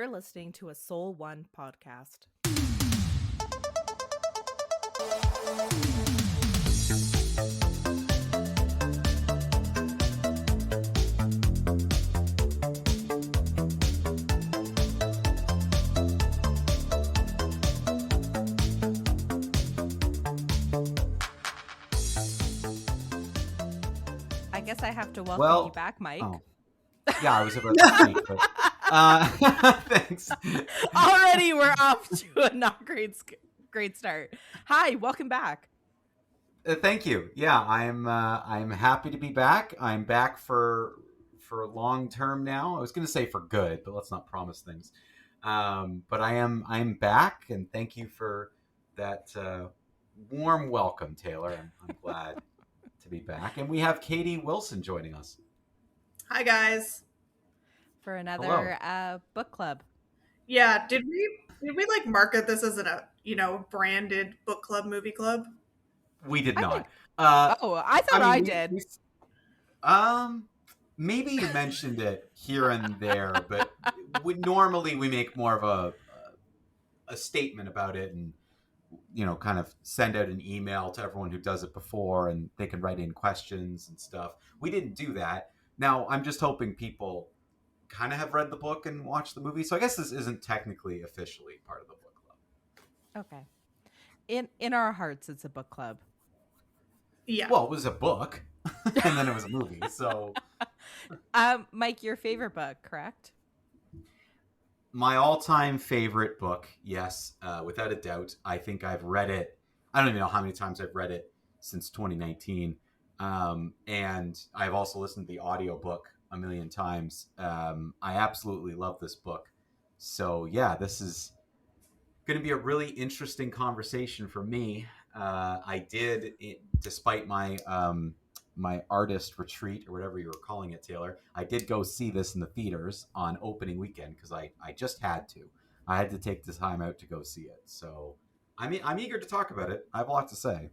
You're listening to a Soul One podcast. I guess I have to welcome you back, Mike. Oh. Yeah, I was about to speak, but thanks. Already we're off to a not great start. Hi, welcome back. Thank you. Yeah, I'm happy to be back. I'm back for long term now. I was going to say for good, but let's not promise things. But I'm back, and thank you for that warm welcome, Taylor. I'm glad to be back, and we have Katie Wilson joining us. Hi guys. For another book club. Yeah, did we like market this as a branded book club, movie club? We did not. I thought I did. Maybe you mentioned it here and there, but normally we make more of a statement about it, and kind of send out an email to everyone who does it before, and they can write in questions and stuff. We didn't do that. Now I'm just hoping people kind of have read the book and watched the movie. So I guess this isn't technically officially part of the book club. Okay. In our hearts, it's a book club. Yeah. Well, it was a book, and then it was a movie. So, Mike, your favorite book, correct? My all-time favorite book, yes, without a doubt. I think I've read it. I don't even know how many times I've read it since 2019. And I've also listened to the audiobook a million times. I absolutely love this book. So yeah, this is going to be a really interesting conversation for me. I did, despite my my artist retreat, or whatever you were calling it, Taylor, I did go see this in the theaters on opening weekend because I just had to. I had to take the time out to go see it. So I'm eager to talk about it. I have a lot to say.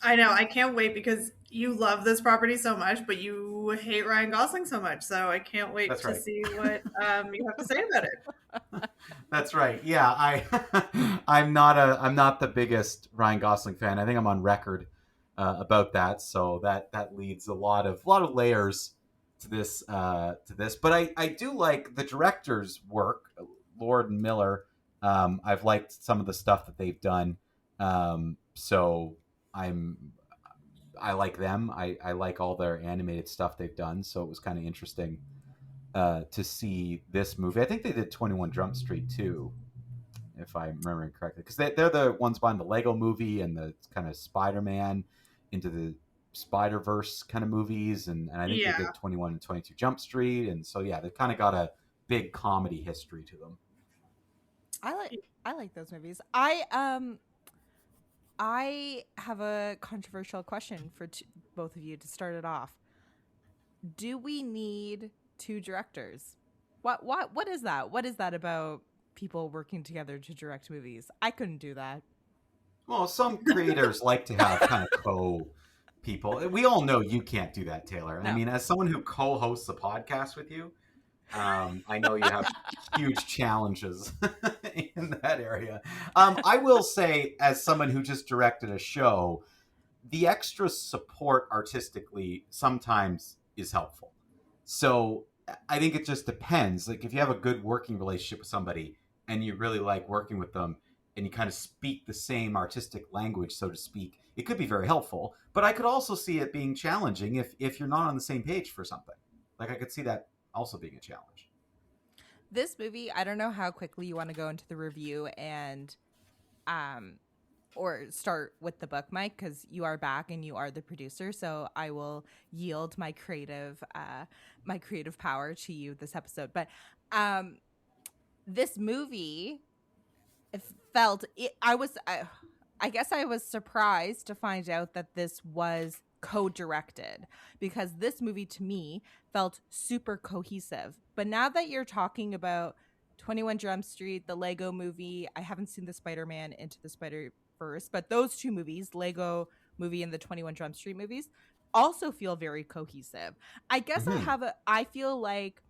I know. I can't wait because you love this property so much, but you hate Ryan Gosling so much. So I can't wait to see what you have to say about it. That's right. Yeah, I'm not the biggest Ryan Gosling fan. I think I'm on record about that. So that leads a lot of layers to this. But I do like the director's work, Lord and Miller. I've liked some of the stuff that they've done. So I like them. I like all their animated stuff they've done. So it was kind of interesting to see this movie. I think they did 21 Jump Street too, if I'm remembering correctly, because they're the ones behind the Lego movie and the kind of Spider-Man into the Spider-Verse kind of movies, and I think they did 21 and 22 Jump Street, and so yeah, they've kind of got a big comedy history to them. I like those movies. I have a controversial question for both of you to start it off. Do we need two directors? What is that? What is that about people working together to direct movies? I couldn't do that. Well, some creators like to have kind of people. We all know you can't do that, Taylor. No. I mean, as someone who co-hosts a podcast with you, I know you have huge challenges in that area. I will say, as someone who just directed a show, the extra support artistically sometimes is helpful. So I think it just depends. Like, if you have a good working relationship with somebody and you really like working with them and you kind of speak the same artistic language, so to speak, it could be very helpful. But I could also see it being challenging if you're not on the same page for something. Like, I could see that also being a challenge. This movie, I don't know how quickly you want to go into the review and or start with the book, Mike, because you are back and you are the producer, so I will yield my creative power to you this episode. But this movie I guess I was surprised to find out that this was co-directed, because this movie to me felt super cohesive. But now that you're talking about 21 Jump Street, the Lego movie, I haven't seen the Spider-Man Into the Spider-Verse, but those two movies, Lego movie and the 21 Jump Street movies, also feel very cohesive. I guess I feel like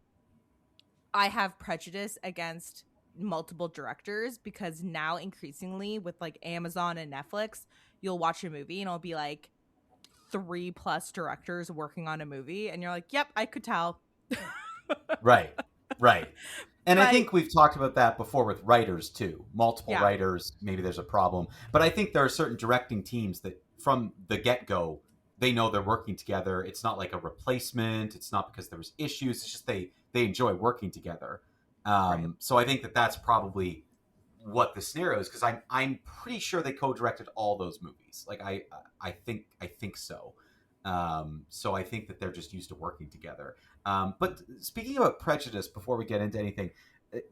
I have prejudice against multiple directors because now increasingly with like Amazon and Netflix, you'll watch a movie and it'll be like 3+ directors working on a movie and you're like, yep, I could tell. Right. And I But think we've talked about that before with writers too. Multiple yeah, writers, maybe there's a problem. But I think there are certain directing teams that from the get-go, they know they're working together. It's not like a replacement. It's not because there was issues. It's just they enjoy working together. right. So I think that's probably what the scenario is, because I'm pretty sure they co-directed all those movies. Like I think so. So I think that they're just used to working together. But speaking about prejudice, before we get into anything,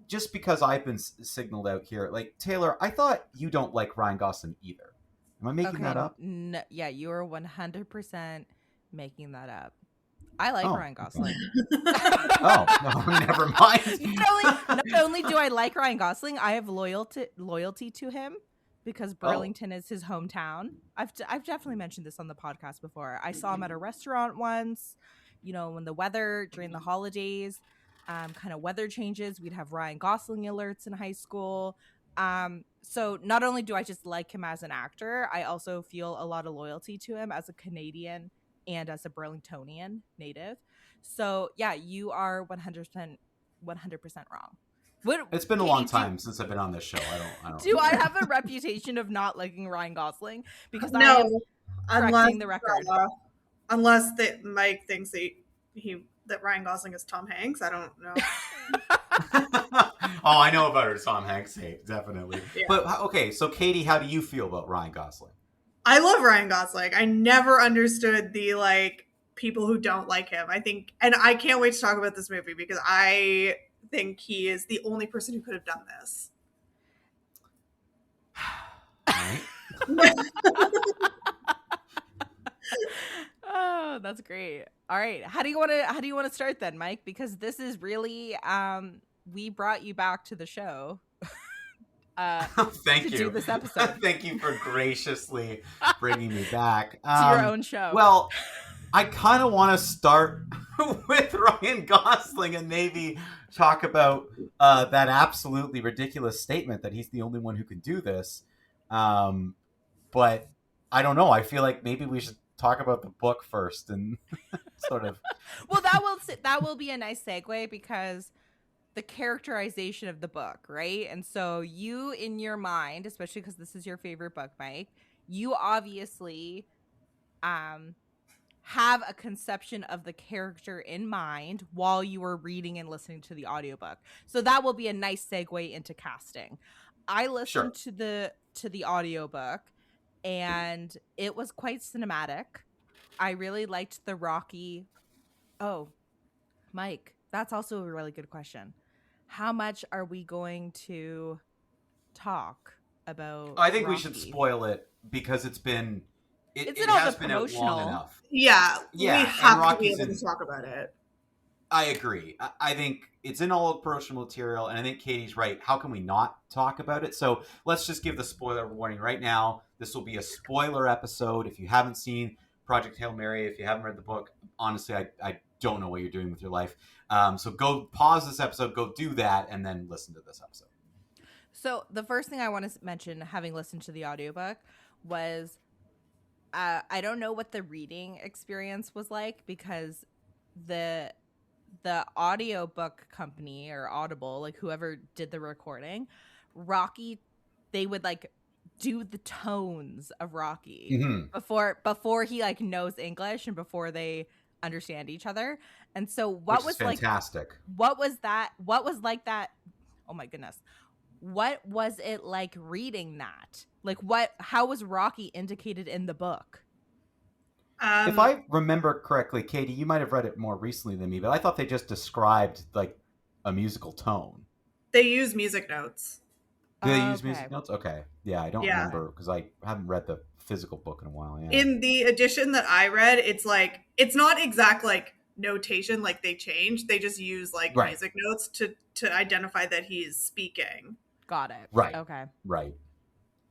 just because I've been signaled out here, like Taylor, I thought you don't like Ryan Gosling either. Am I making that up? No, yeah, you are 100% making that up. I like Ryan Gosling. Oh, no, never mind. Not only do I like Ryan Gosling, I have loyalty to him because Burlington is his hometown. I've definitely mentioned this on the podcast before. I saw him at a restaurant once. You know, when the weather during the holidays, kind of weather changes, we'd have Ryan Gosling alerts in high school. So not only do I just like him as an actor, I also feel a lot of loyalty to him as a Canadian and as a Burlingtonian native. So yeah, you are 100% wrong. It's been a long time since I've been on this show. I don't. Do I have a reputation of not liking Ryan Gosling? Because no, I am correcting the record. Unless that Mike thinks that Ryan Gosling is Tom Hanks. I don't know. Oh, I know about her Tom Hanks tape, definitely. Yeah. But okay, so Katie, how do you feel about Ryan Gosling? I love Ryan Gosling. I never understood the people who don't like him. I think, and I can't wait to talk about this movie because I think he is the only person who could have done this. Oh, that's great. All right, how do you want to start then, Mike? Because this is really we brought you back to the show. Thank you. Do this episode. Thank you for graciously bringing me back to your own show. Well, I kind of want to start with Ryan Gosling and maybe talk about that absolutely ridiculous statement that he's the only one who can do this. But I don't know. I feel like maybe we should talk about the book first and sort of. Well, that will be a nice segue because the characterization of the book, right? And so you, in your mind, especially because this is your favorite book, Mike, you obviously have a conception of the character in mind while you were reading and listening to the audiobook. So that will be a nice segue into casting. I listened to the audiobook and it was quite cinematic. I really liked the Rocky. Oh, Mike, that's also a really good question. How much are we going to talk about I think Rocky? we should spoil it because it's been it all has the been out long enough. Yeah, we have to be able to talk about it. I agree. I think it's in all the promotional material, and I think Katie's right. How can we not talk about it? So let's just give the spoiler warning right now. This will be a spoiler episode. If you haven't seen Project Hail Mary, if you haven't read the book, honestly, I don't know what you're doing with your life. So go pause this episode, go do that, and then listen to this episode. So the first thing I want to mention, having listened to the audiobook, was I don't know what the reading experience was like because the audiobook company or Audible, like whoever did the recording, Rocky, they would like do the tones of Rocky before he like knows English and before they understand each other. And so what was fantastic. What was like that? Oh my goodness. What was it like reading that? Like how was Rocky indicated in the book? If I remember correctly, Katie, you might have read it more recently than me, but I thought they just described like a musical tone. They use music notes. Do they use music notes? Okay. Yeah, I don't remember because I haven't read the physical book in a while. Yeah. In the edition that I read, it's not exact like notation, like they change. They just use like music notes to identify that he's speaking. Got it. Right. Okay. Right.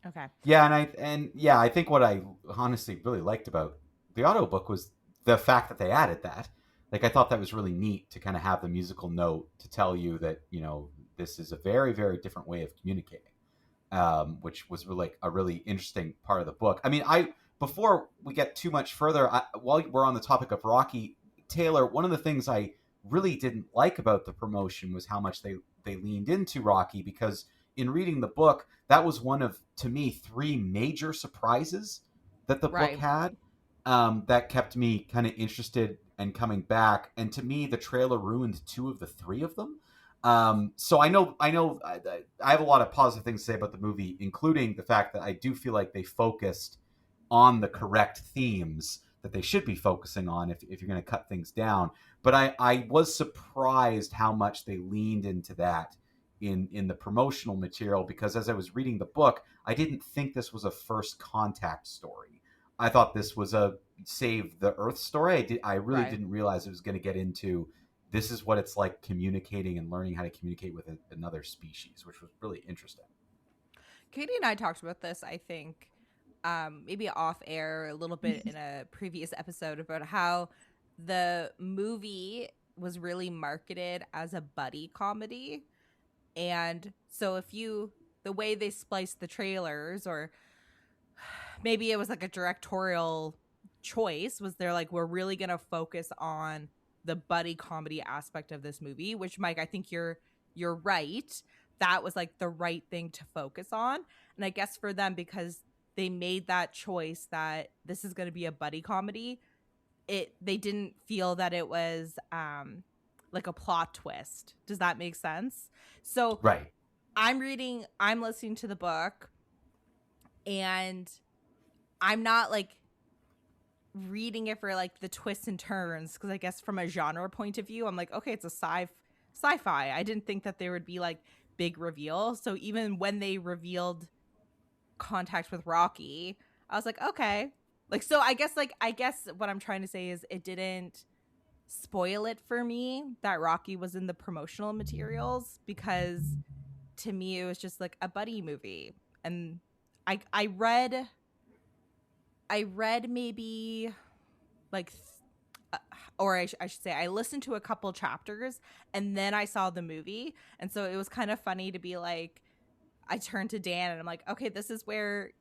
Okay. Yeah, and I think what I honestly really liked about the audiobook was the fact that they added that. Like, I thought that was really neat to kind of have the musical note to tell you that, you know, this is a very, very different way of communicating, which was really, like, a really interesting part of the book. I mean, before we get too much further, while we're on the topic of Rocky, Taylor, one of the things I really didn't like about the promotion was how much they leaned into Rocky, because in reading the book, that was one of, to me, three major surprises that the book Right. had, that kept me kind of interested and coming back. And to me, the trailer ruined two of the three of them. So I have a lot of positive things to say about the movie, including the fact that I do feel like they focused on the correct themes that they should be focusing on if you're going to cut things down. But I was surprised how much they leaned into that in the promotional material, because as I was reading the book, I didn't think this was a first contact story. I thought this was a save the Earth story. I really Right. didn't realize it was going to get into this is what it's like communicating and learning how to communicate with another species, which was really interesting. Katie and I talked about this, I think, maybe off air a little bit in a previous episode, about how the movie was really marketed as a buddy comedy. And so the way they spliced the trailers, or maybe it was like a directorial choice, was they're like, we're really going to focus on the buddy comedy aspect of this movie, which, Mike, I think you're right. That was like the right thing to focus on. And I guess for them, because they made that choice that this is going to be a buddy comedy, they didn't feel that it was like a plot twist. Does that make sense? So Right. I'm listening to the book, and I'm not like reading it for like the twists and turns, because I guess from a genre point of view, I'm like, okay, it's a sci-fi. I didn't think that there would be like big reveal. So even when they revealed contact with Rocky, I was like, okay. Like, so I guess what I'm trying to say is it didn't spoil it for me that Rocky was in the promotional materials, because to me it was just like a buddy movie. And I read maybe like or I should say I listened to a couple chapters, and then I saw the movie. And so it was kind of funny to be like, I turned to Dan and I'm like, okay, this is where,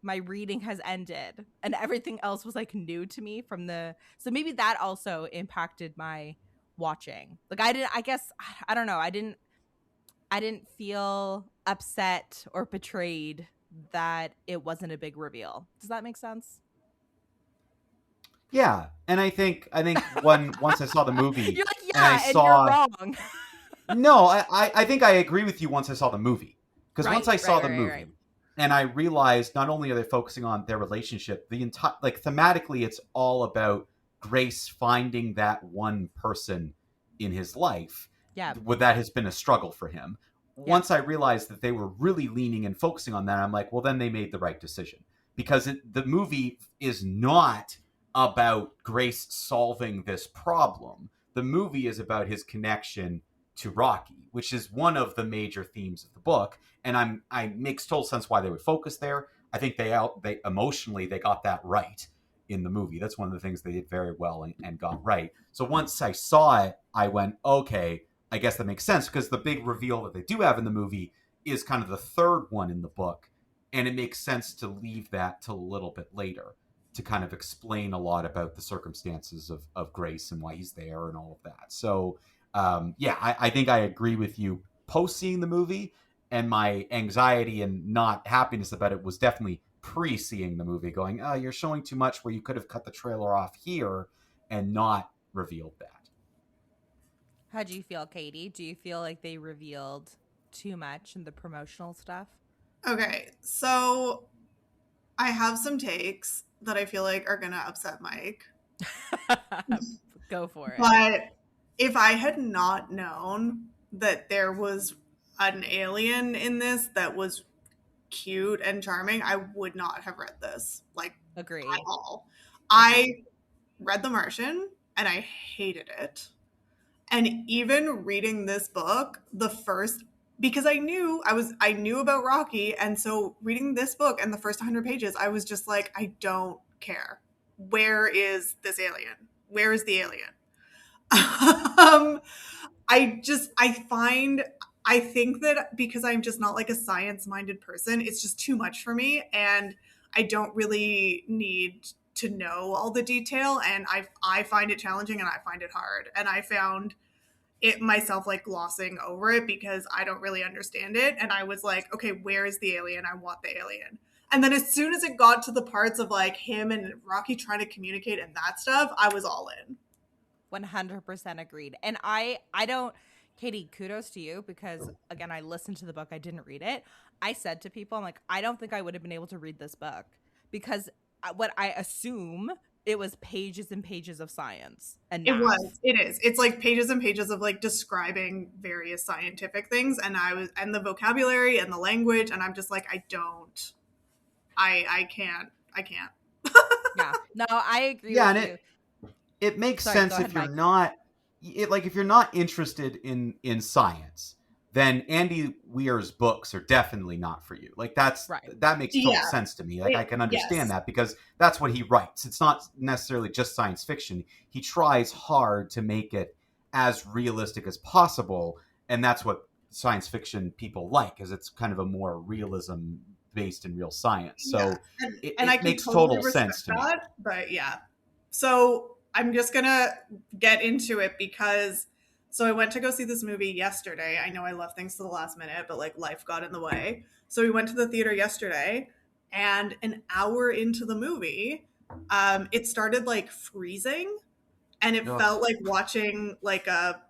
my reading has ended, and everything else was like new to me so maybe that also impacted my watching. Like, I don't know. I didn't feel upset or betrayed that it wasn't a big reveal. Does that make sense? Yeah, and I think once I saw the movie You're like, and I yeah, and you're saw wrong. no, I think I agree with you once I saw the movie, because once Right, I right, saw the right, right. movie and I realized not only are they focusing on their relationship, the entire, like, thematically it's all about Grace finding that one person in his life Yeah, that has been a struggle for him. yeah, Once I realized that they were really leaning and focusing on that, I'm like, well, then they made the right decision, because the movie is not about Grace solving this problem. The movie is about his connection to Rocky, which is one of the major themes of the book. And I makes total sense why they would focus there. I think they emotionally they got that right in the movie. That's one of the things they did very well and got right. So once I saw it, I went, okay, I guess that makes sense, because the big reveal that they do have in the movie is kind of the third one in the book, and it makes sense to leave that till a little bit later to kind of explain a lot about the circumstances of Grace and why he's there and all of that. So yeah, I think I agree with you post seeing the movie, and my anxiety and not happiness about it was definitely pre seeing the movie, going, oh, you're showing too much where you could have cut the trailer off here and not revealed that. How do you feel, Katie? Do you feel like they revealed too much in the promotional stuff? Okay, so I have some takes that I feel like are gonna upset Mike. Go for it. But if I had not known that there was an alien in this that was cute and charming, I would not have read this, like, at Agree. all. Agree. I read The Martian and I hated it. And even reading this book, because I knew about Rocky, and so reading this book and the first 100 pages, I was just like, I don't care. Where is this alien? where is the alien? um, I think that because I'm just not like a science minded person, it's just too much for me. And I don't really need to know all the detail. And I find it challenging and I find it hard. And I found it myself like glossing over it because I don't really understand it. And I was like, okay, where is the alien? I want the alien. And then as soon as it got to the parts of like him and Rocky trying to communicate and that stuff, I was all in. 100% agreed. And I don't, Katie, kudos to you because again, I listened to the book, I didn't read it. I said to people, I'm like, I don't think I would have been able to read this book because what I assume it was pages and pages of science and math. It is. It's like pages and pages of like describing various scientific things. And the vocabulary and the language. And I'm just like, I can't. Yeah. No, I agree Yeah, with and you. it makes Sorry, sense go ahead, if you're Mike. not if you're not interested in science, then Andy Weir's books are definitely not for you. Like Right. that makes total Yeah. sense to me. Like I can understand Yes. that because that's what he writes. It's not necessarily just science fiction. He tries hard to make it as realistic as possible, and that's what science fiction people like, is it's kind of a more realism based in real science. Yeah. So And I it can makes totally total respect sense to me. that. But yeah. So I'm just going to get into it because so I went to go see this movie yesterday. I know I left things to the last minute, but like life got in the way. So we went to the theater yesterday, and an hour into the movie, it started like freezing, and it Ugh. felt like watching like a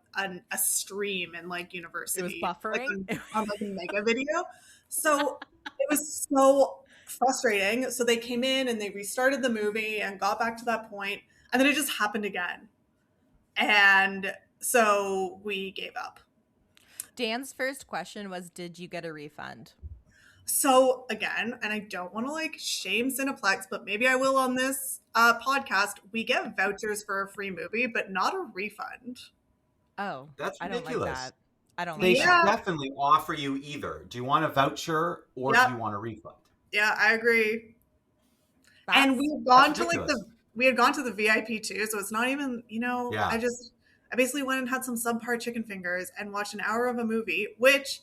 stream in like It was university, like buffering. on like a mega video. So it was so frustrating. So they came in and they restarted the movie and got back to that point, and then it just happened again. And so we gave up. Dan's first question was, did you get a refund? So again, and I don't want to like shame Cineplex, but maybe I will on this podcast. We get vouchers for a free movie, but not a refund. Oh, That's I don't like ridiculous. that. I don't They like should Yeah, that. definitely offer you either. Do you want a voucher or do yep, you want a refund? yeah, I agree. And That's That's ridiculous. we had gone to the VIP too, so it's not even, Yeah. I basically went and had some subpar chicken fingers and watched an hour of a movie, which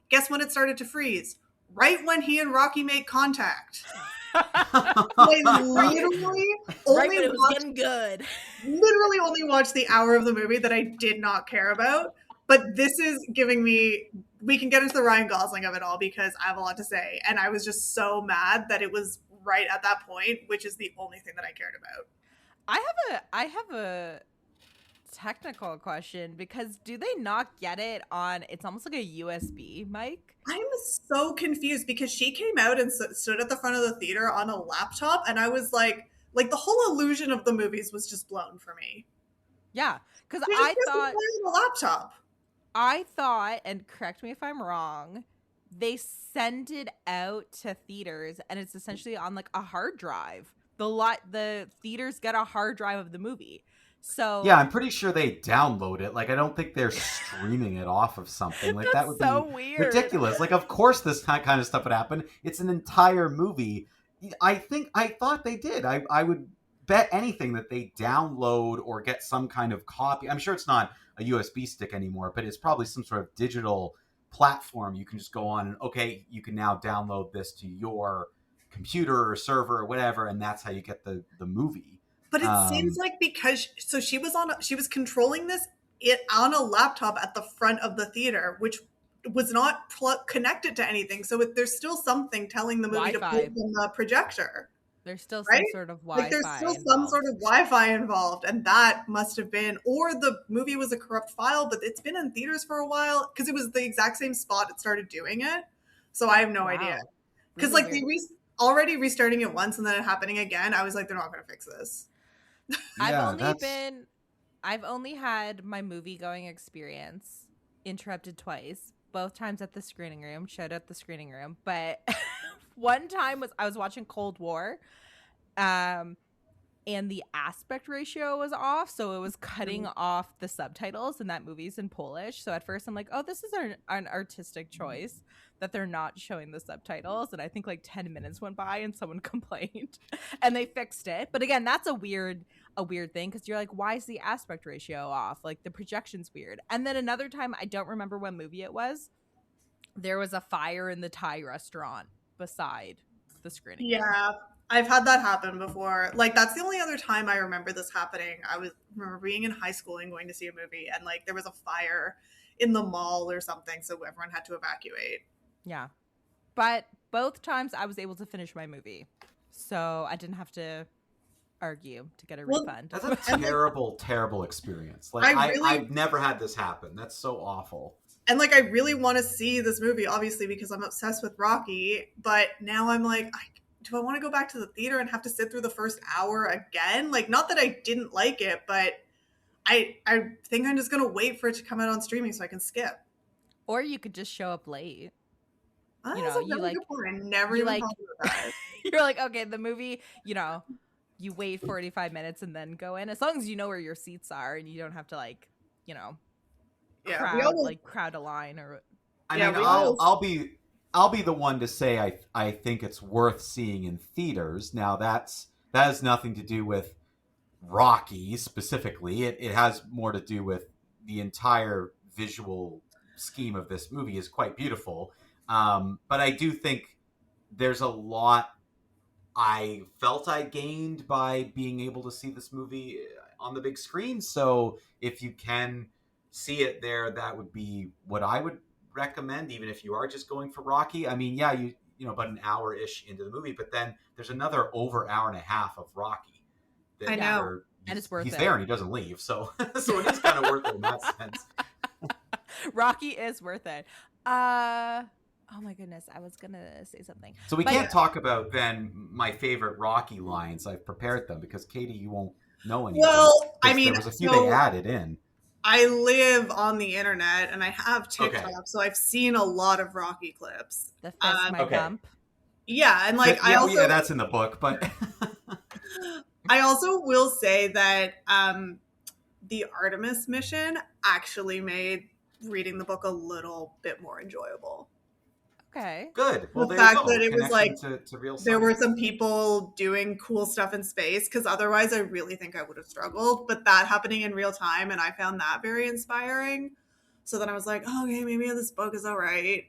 guess when it started to freeze? Right when he and Rocky make contact. I literally right only when it was watched getting good. literally only watched the hour of the movie that I did not care about. But this is giving me we can get into the Ryan Gosling of it all because I have a lot to say. And I was just so mad that it was right at that point, which is the only thing that I cared about. I have a technical question because do they not get it on, it's almost like a USB mic? I'm so confused because she came out and stood at the front of the theater on a laptop, and I was like the whole illusion of the movies was just blown for me. Yeah, because She just playing on the laptop. I thought, and correct me if I'm wrong, they send it out to theaters and it's essentially on like a hard drive. The theaters get a hard drive of the movie. So Yeah, I'm pretty sure they download it. Like, I don't think they're streaming it off of something. Like, that that's would so be weird. ridiculous. Like, of course this kind of stuff would happen. It's an entire movie. I thought they did. I would bet anything that they download or get some kind of copy. I'm sure it's not a USB stick anymore, but it's probably some sort of digital platform. You can just go on and, okay, you can now download this to your computer or server or whatever, and that's how you get the movie. But it seems like because so she was controlling this it on a laptop at the front of the theater, which was not connected to anything. So there's still something telling the movie to play Wi-Fi. from the projector, There's still some right? sort of Like there's Wi-Fi still some involved. sort of Wi-Fi involved, and that must have been, or the movie was a corrupt file, but it's been in theaters for a while because it was the exact same spot it started doing it. So I have no idea Wow. because Really like weird. already restarting it once and then it happening again. I was like, they're not going to fix this. I've only had my movie going experience interrupted twice, both times at the screening room. Shout out the screening room. But one time I was watching Cold War. and the aspect ratio was off, so it was cutting off the subtitles, and that movie's in Polish. So at first I'm like, oh, this is an artistic choice that they're not showing the subtitles. And I think like 10 minutes went by and someone complained and they fixed it. But again, that's a weird thing, because you're like, why is the aspect ratio off? Like the projection's weird. And then another time, I don't remember what movie it was, there was a fire in the Thai restaurant beside the screening room. Yeah, I've had that happen before. Like, that's the only other time I remember this happening. Remember being in high school and going to see a movie, and like there was a fire in the mall or something, so everyone had to evacuate. Yeah. But both times I was able to finish my movie, so I didn't have to argue to get a refund. That's a terrible, terrible experience. Like, I've never had this happen. That's so awful. And like, I really want to see this movie, obviously, because I'm obsessed with Rocky. But now I'm like, do I want to go back to the theater and have to sit through the first hour again? Like, not that I didn't like it, but I think I'm just going to wait for it to come out on streaming so I can skip. Or you could just show up late. You know, you like, good point. I never even thought about that. You're like, okay, the movie, you know, you wait 45 minutes and then go in, as long as you know where your seats are and you don't have to, like, you know, crowd a line. Or I mean, I'll be the one to say I think it's worth seeing in theaters. Now that has nothing to do with Rocky specifically. It has more to do with the entire visual scheme of this movie is quite beautiful. But I do think there's a lot I felt I gained by being able to see this movie on the big screen. So if you can see it there, that would be what I would recommend, even if you are just going for Rocky. I mean, yeah, you know, about an hour-ish into the movie, but then there's another over hour and a half of Rocky. I know. And it's worth it. He's there and he doesn't leave. So so it is kind of worth it in that sense. Rocky is worth it. Oh my goodness, I was gonna say something. So we can't talk about then my favorite Rocky lines. I've prepared them because Katie, you won't know any. Well, I mean, there was a few they added in. I live on the internet and I have TikTok, so I've seen a lot of Rocky clips. The fist my bump. Yeah, and like yeah, that's in the book, but I also will say that the Artemis mission actually made reading the book a little bit more enjoyable. Okay. Good. Well, the fact that it was like to real there were some people doing cool stuff in space, because otherwise I really think I would have struggled. But that happening in real time, and I found that very inspiring. So then I was like, oh, okay, maybe this book is all right.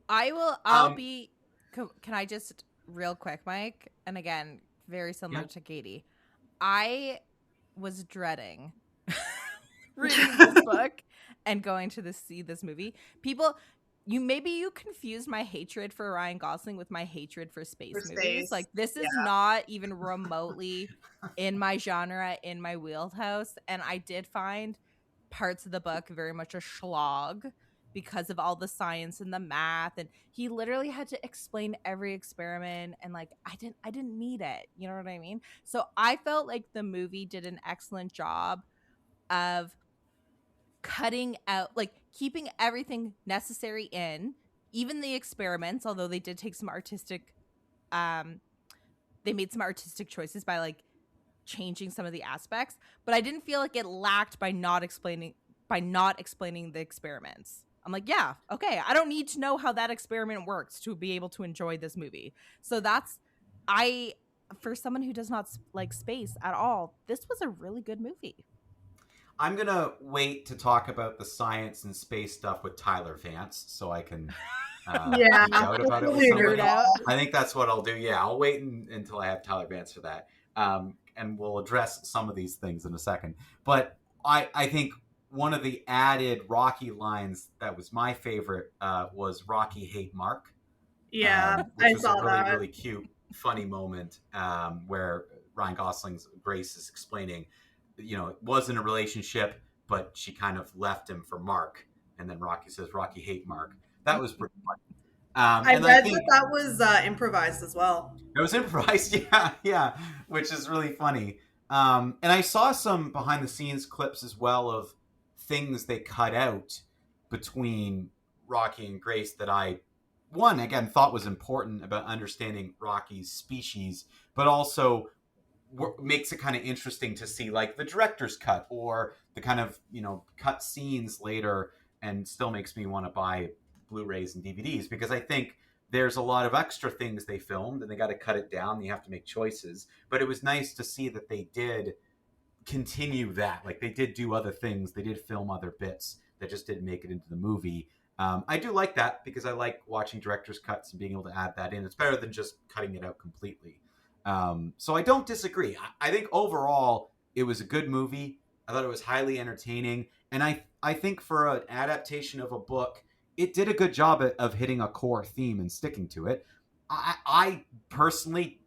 I'll be. Can I just real quick, Mike? And again, very similar to Katie. I was dreading reading this book and going to see this movie. People. You confused my hatred for Ryan Gosling with my hatred for space movies. Like, this is not even remotely in my genre, in my wheelhouse. And I did find parts of the book very much a schlog because of all the science and the math. And he literally had to explain every experiment. And like, I didn't need it. You know what I mean? So I felt like the movie did an excellent job of cutting out, like, keeping everything necessary in, even the experiments, although they did take some artistic they made some artistic choices by like changing some of the aspects, but I didn't feel like it lacked by not explaining the experiments. I'm like, yeah, okay, I don't need to know how that experiment works to be able to enjoy this movie. So for someone who does not like space at all, this was a really good movie. I'm going to wait to talk about the science and space stuff with Tyler Vance so I can out about it with somebody. I think that's what I'll do. Yeah, I'll wait until I have Tyler Vance for that. And we'll address some of these things in a second. But I think one of the added Rocky lines that was my favorite was Rocky Hate Mark. Yeah, I saw that. Really, really cute, funny moment where Ryan Gosling's Grace is explaining, you know, it wasn't a relationship, but she kind of left him for Mark. And then Rocky says, Rocky hate Mark. That was pretty funny. I read that was improvised as well. It was improvised, yeah, which is really funny. And I saw some behind the scenes clips as well of things they cut out between Rocky and Grace that I, again, thought was important about understanding Rocky's species, but also makes it kind of interesting to see like the director's cut or the kind of, you know, cut scenes later, and still makes me want to buy Blu-rays and DVDs, because I think there's a lot of extra things they filmed and they got to cut it down. You have to make choices, but it was nice to see that they did continue that. Like they did do other things. They did film other bits that just didn't make it into the movie. I do like that because I like watching director's cuts and being able to add that in. It's better than just cutting it out completely. So I don't disagree. I think overall it was a good movie. I thought it was highly entertaining. And I think for an adaptation of a book, it did a good job of hitting a core theme and sticking to it. I personally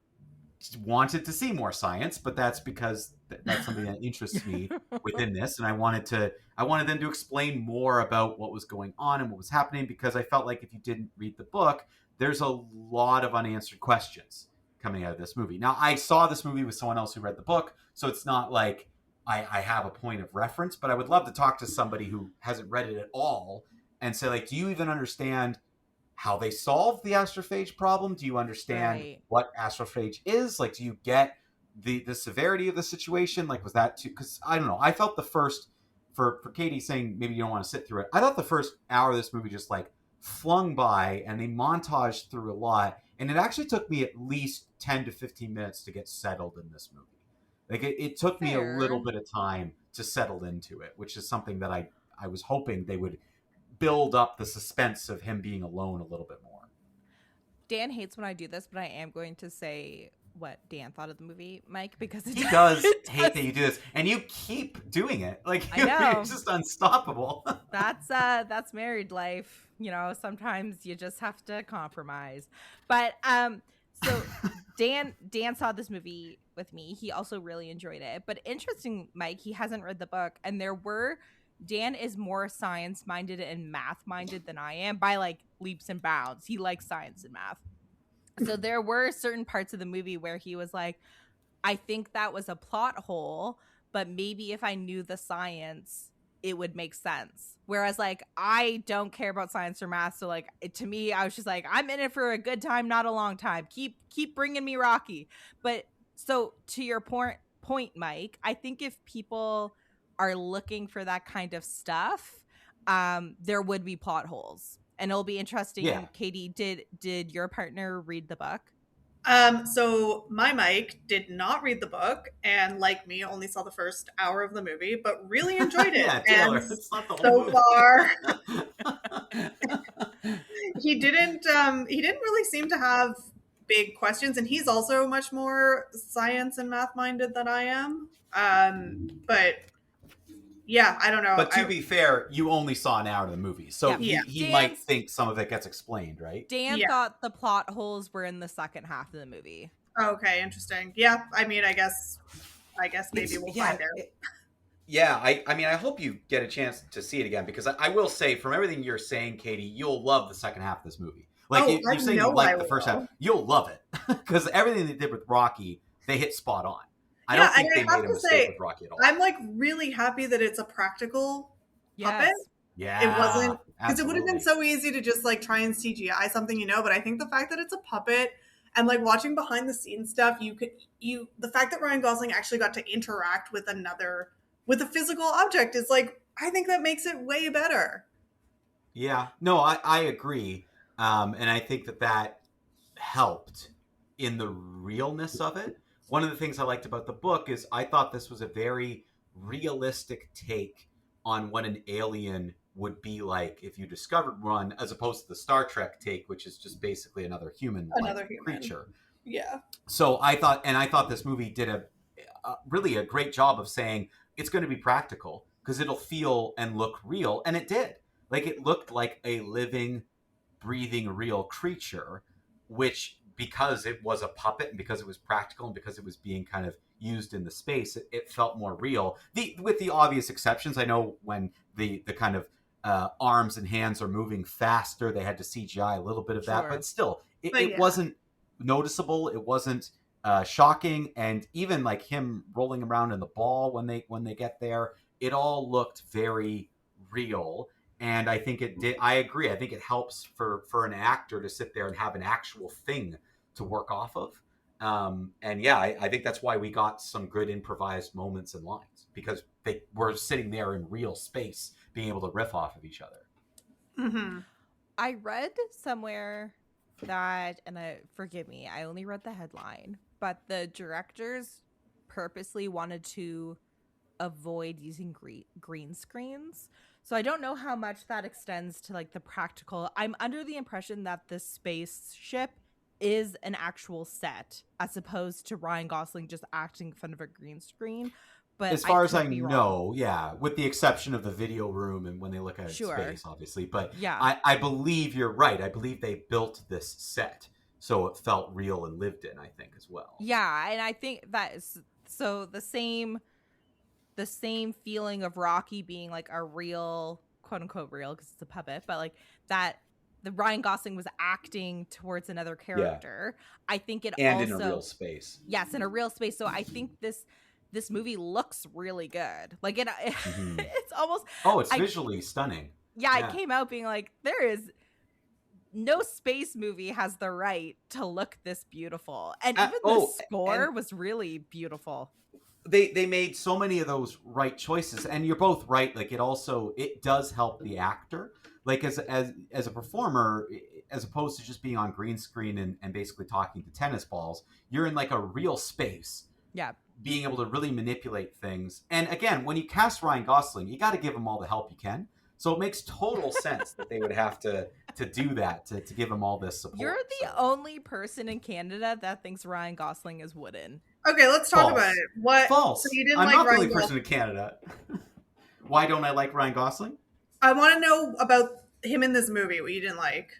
wanted to see more science, but that's because that's something that interests me within this, and I wanted them to explain more about what was going on and what was happening, because I felt like if you didn't read the book, there's a lot of unanswered questions coming out of this movie. Now, I saw this movie with someone else who read the book, so it's not like I have a point of reference, but I would love to talk to somebody who hasn't read it at all and say, like, do you even understand how they solved the astrophage problem? Do you understand what astrophage is? Like, do you get the severity of the situation? Like, was that too? Because I don't know. I felt the first, for Katie saying maybe you don't want to sit through it, I thought the first hour of this movie just like flung by, and they montaged through a lot, and it actually took me at least 10 to 15 minutes to get settled in this movie. Like it took me a little bit of time to settle into it, which is something that I was hoping they would build up the suspense of him being alone a little bit more. Dan hates when I do this, but I am going to say what Dan thought of the movie, Mike, because he does hate that you do this, and you keep doing it. Like you're just unstoppable. That's married life. You know, sometimes you just have to compromise. But so Dan saw this movie with me. He also really enjoyed it. But interesting, Mike, he hasn't read the book, and Dan is more science-minded and math-minded than I am by like leaps and bounds. He likes science and math. So there were certain parts of the movie where he was like, I think that was a plot hole, but maybe if I knew the science, it would make sense. Whereas like, I don't care about science or math. So like, to me, I was just like, I'm in it for a good time, not a long time. Keep bringing me Rocky. But so to your point, Mike, I think if people are looking for that kind of stuff, there would be plot holes, and it'll be interesting. Yeah. Katie, did your partner read the book? So my Mike did not read the book, and like me, only saw the first hour of the movie, but really enjoyed it. Yeah, Taylor, and it's not the so whole movie. far, he didn't really seem to have big questions, and he's also much more science and math minded than I am. But yeah, I don't know. But to be fair, you only saw an hour of the movie, so he might think some of it gets explained, right? Dan thought the plot holes were in the second half of the movie. Okay, interesting. Yeah, I mean, I guess maybe we'll find out. I mean, I hope you get a chance to see it again, because I will say, from everything you're saying, Katie, you'll love the second half of this movie. Like, you're saying you like the first half. You'll love it, because everything they did with Rocky, they hit spot on. I don't think they made a mistake with Rocky at all. I'm like really happy that it's a practical puppet. Yeah, it wasn't, because it would have been so easy to just like try and CGI something, you know. But I think the fact that it's a puppet and like watching behind the scenes stuff, the fact that Ryan Gosling actually got to interact with a physical object is like, I think that makes it way better. Yeah, no, I agree, and I think that helped in the realness of it. One of the things I liked about the book is I thought this was a very realistic take on what an alien would be like if you discovered one, as opposed to the Star Trek take, which is just basically another human creature. Yeah. So I thought this movie did really a great job of saying it's going to be practical because it'll feel and look real, and it did. Like, it looked like a living, breathing, real creature, which, because it was a puppet and because it was practical and because it was being kind of used in the space, it felt more real. With the obvious exceptions, I know when the kind of arms and hands are moving faster, they had to CGI a little bit of that, but still, it wasn't noticeable. It wasn't shocking, and even like him rolling around in the ball when they get there, it all looked very real. And I think it did. I agree. I think it helps for an actor to sit there and have an actual thing to work off of. And yeah, I think that's why we got some good improvised moments and lines, because they were sitting there in real space, being able to riff off of each other. Mm-hmm. I read somewhere that, and forgive me, I only read the headline, but the directors purposely wanted to avoid using green screens. So I don't know how much that extends to like the practical. I'm under the impression that the spaceship is an actual set as opposed to Ryan Gosling just acting in front of a green screen. But As far as could I be wrong. know, yeah, with the exception of the video room and when they look at Sure. space, obviously. But Yeah. I believe you're right. I believe they built this set so it felt real and lived in, I think, as well. Yeah, and I think that is so the same feeling of Rocky being like a real, quote unquote real, because it's a puppet, but like that the Ryan Gosling was acting towards another character. Yeah. I think it and also, in a real space. Yes, in a real space. So I think this movie looks really good. Like it's almost it's visually stunning. Yeah, I came out being like, there is no space movie has the right to look this beautiful, and even the score was really beautiful. They made so many of those right choices, and you're both right. Like it does help the actor, like as a performer, as opposed to just being on green screen and basically talking to tennis balls. You're in like a real space. Yeah. Being able to really manipulate things. And again, when you cast Ryan Gosling, you got to give him all the help you can. So it makes total sense that they would have to do that, to give him all this support. You're the only person in Canada that thinks Ryan Gosling is wooden. Okay, let's talk about it. What? False. So you didn't I'm like not Ryan the only Gosling? person in Canada. Why don't I like Ryan Gosling? I want to know about him in this movie, what you didn't like.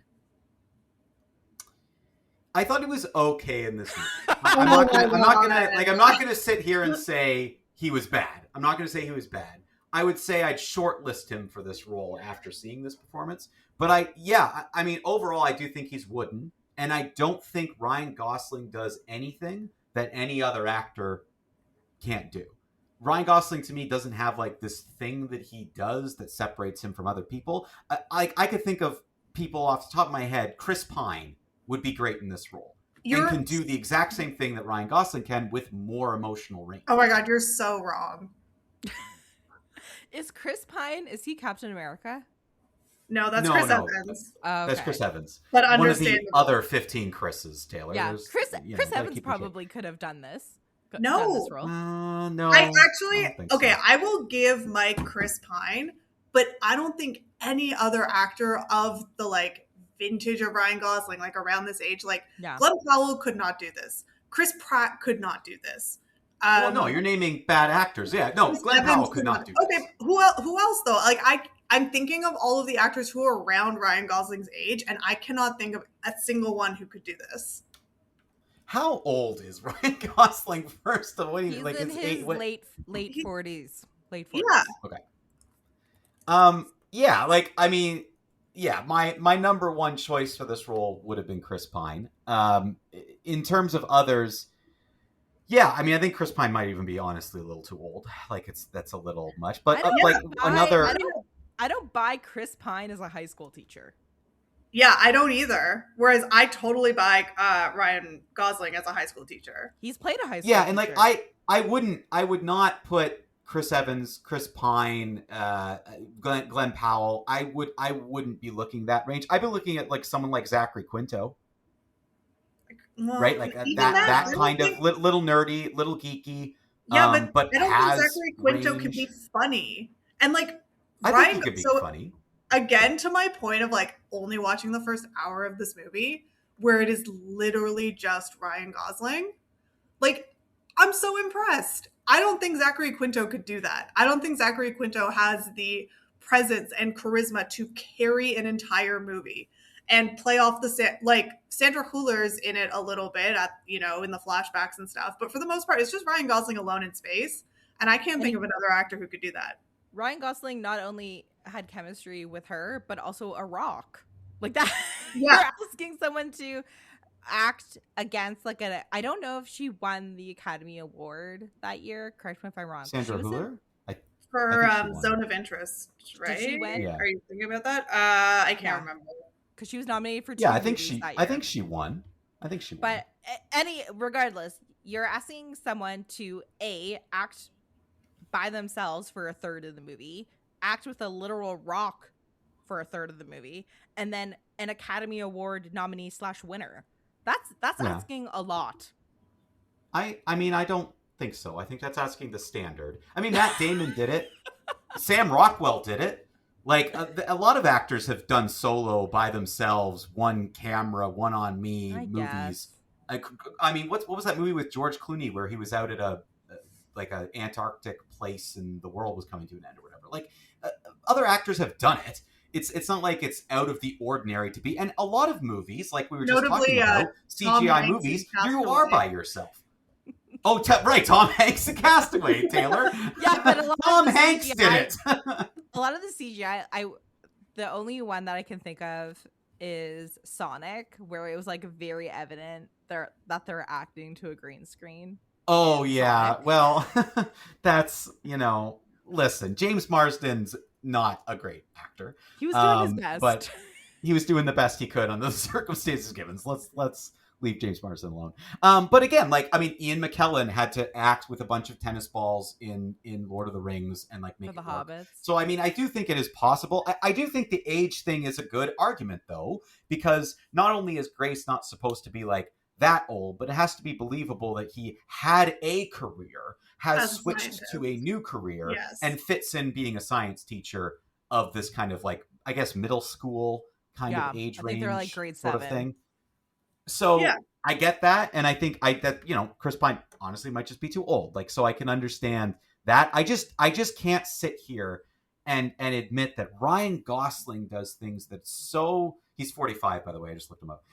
I thought he was okay in this movie. I'm not gonna sit here and say he was bad. I'm not gonna say he was bad. I would say I'd shortlist him for this role after seeing this performance. But I mean, overall, I do think he's wooden, and I don't think Ryan Gosling does anything that any other actor can't do. Ryan Gosling, to me, doesn't have like this thing that he does that separates him from other people. I could think of people off the top of my head. Chris Pine would be great in this role. And can do the exact same thing that Ryan Gosling can with more emotional range. Oh my God, you're so wrong. Is Chris Pine, is he Captain America? No, that's Chris Evans. Okay. That's Chris Evans. But one of the other 15 Chris's, Taylor. Yeah, Chris Evans probably could have done this. No. This role. No. I actually, so. I will give Mike Chris Pine, but I don't think any other actor of the like vintage of Ryan Gosling, like around this age, like Glenn Powell could not do this. Chris Pratt could not do this. Well, no, you're naming bad actors. Yeah, no, Glenn Powell could not do this. Okay, who else though? Like I'm thinking of all of the actors who are around Ryan Gosling's age, and I cannot think of a single one who could do this. How old is Ryan Gosling? First of all, he's like in his late 40s. Late 40s. Yeah. Okay. Yeah, like I mean, yeah, my number one choice for this role would have been Chris Pine. In terms of others, yeah, I mean, I think Chris Pine might even be honestly a little too old. Like that's a little much. But I don't buy Chris Pine as a high school teacher. Yeah, I don't either. Whereas I totally buy Ryan Gosling as a high school teacher. He's played a high school teacher. And like I would not put Chris Evans, Chris Pine, Glenn Powell. I wouldn't be looking that range. I'd be looking at like someone like Zachary Quinto. Well, right, like that kind of little nerdy, little geeky. Yeah, but I don't think Zachary Quinto can be funny. And like I think he could be funny. Again, to my point of like only watching the first hour of this movie, where it is literally just Ryan Gosling, like I'm so impressed. I don't think Zachary Quinto could do that. I don't think Zachary Quinto has the presence and charisma to carry an entire movie and play off the like Sandra Hüller's in it a little bit at in the flashbacks and stuff, but for the most part, it's just Ryan Gosling alone in space, and I can't think of another actor who could do that. Ryan Gosling not only had chemistry with her, but also a rock like that. Yeah. You're asking someone to act against like I don't know if she won the Academy Award that year. Correct me if I'm wrong. Sandra Hüller? For Zone of Interest, right? Did she win? Yeah. Are you thinking about that? I can't remember. Because she was nominated for 2 I think she won. I think she won. But regardless, you're asking someone to act by themselves for a third of the movie, act with a literal rock for a third of the movie, and then an Academy Award nominee / winner. That's asking a lot. I mean, I don't think so. I think that's asking the standard. I mean, Matt Damon did it. Sam Rockwell did it. Like a lot of actors have done solo by themselves, one camera, one on me movies. I mean, what was that movie with George Clooney where he was out at a Antarctic place and the world was coming to an end or whatever? Like other actors have done it. It's not like it's out of the ordinary to be. And a lot of movies, like we were just talking about, CGI movies, you are by yourself. Oh, right, Tom Hanks in Castaway, Taylor. Yeah, but Tom Hanks did it. A lot of the CGI, the only one that I can think of is Sonic, where it was like very evident that they're acting to a green screen. Oh yeah, Sonic. Well, that's listen, James Marsden's not a great actor. He was doing his best, but he was doing the best he could under the circumstances given. So let's leave James Marsden alone. But again, Ian McKellen had to act with a bunch of tennis balls in Lord of the Rings and make it work. Hobbits. So I mean, I do think it is possible. I do think the age thing is a good argument though, because not only is Grace not supposed to be that old, but it has to be believable that he had a career, has switched to a new career, and fits in being a science teacher of this kind of I guess middle school kind of age range. I think they're grade 7 sort of thing. So I get that, and I think Chris Pine honestly might just be too old. So I can understand that. I just can't sit here and admit that Ryan Gosling does things that he's 45, by the way, I just looked him up.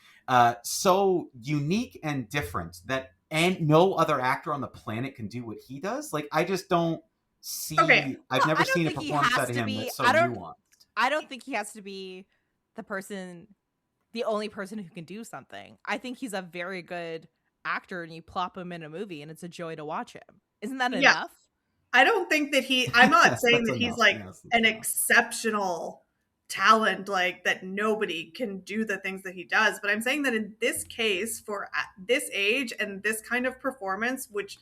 So unique and different that no other actor on the planet can do what he does. I just don't see. Okay. I've never seen a performance out of him that's so nuanced. I don't think he has to be the only person who can do something. I think he's a very good actor, and you plop him in a movie and it's a joy to watch him. Isn't that enough? I don't think that I'm not saying that he's an exceptional talent, that nobody can do the things that he does. But I'm saying that in this case, for this age and this kind of performance, which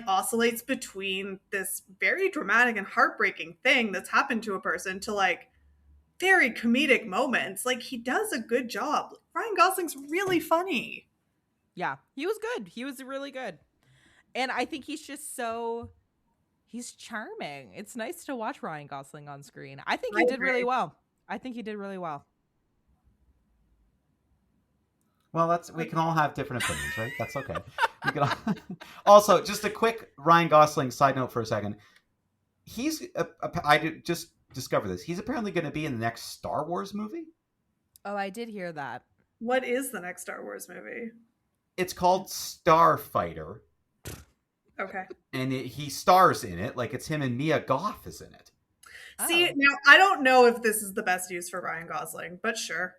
oscillates between this very dramatic and heartbreaking thing that's happened to a person to very comedic moments, he does a good job. Ryan Gosling's really funny. Yeah, he was good. He was really good. And I think he's just he's charming. It's nice to watch Ryan Gosling on screen. I think he did really well. Well, we can all have different opinions, right? That's okay. We can also, just a quick Ryan Gosling side note for a second. I just discovered this. He's apparently going to be in the next Star Wars movie. Oh, I did hear that. What is the next Star Wars movie? It's called Starfighter. Okay. And he stars in it. It's him and Mia Goth is in it. See, now I don't know if this is the best use for Ryan Gosling, but sure.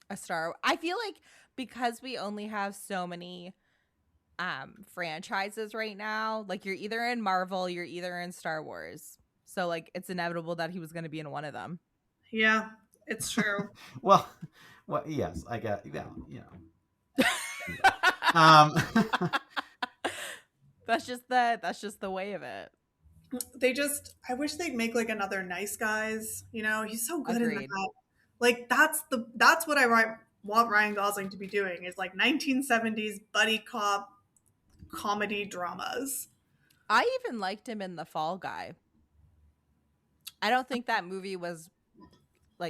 I feel because we only have so many franchises right now, you're either in Marvel, you're either in Star Wars. So it's inevitable that he was going to be in one of them. Yeah, it's true. well, yes, I get. Yeah, That's just the way of it. I wish they'd make another Nice Guys. He's so good Agreed. in that. That's what I want Ryan Gosling to be doing, is 1970s buddy cop comedy dramas. I even liked him in The Fall Guy. I don't think that movie was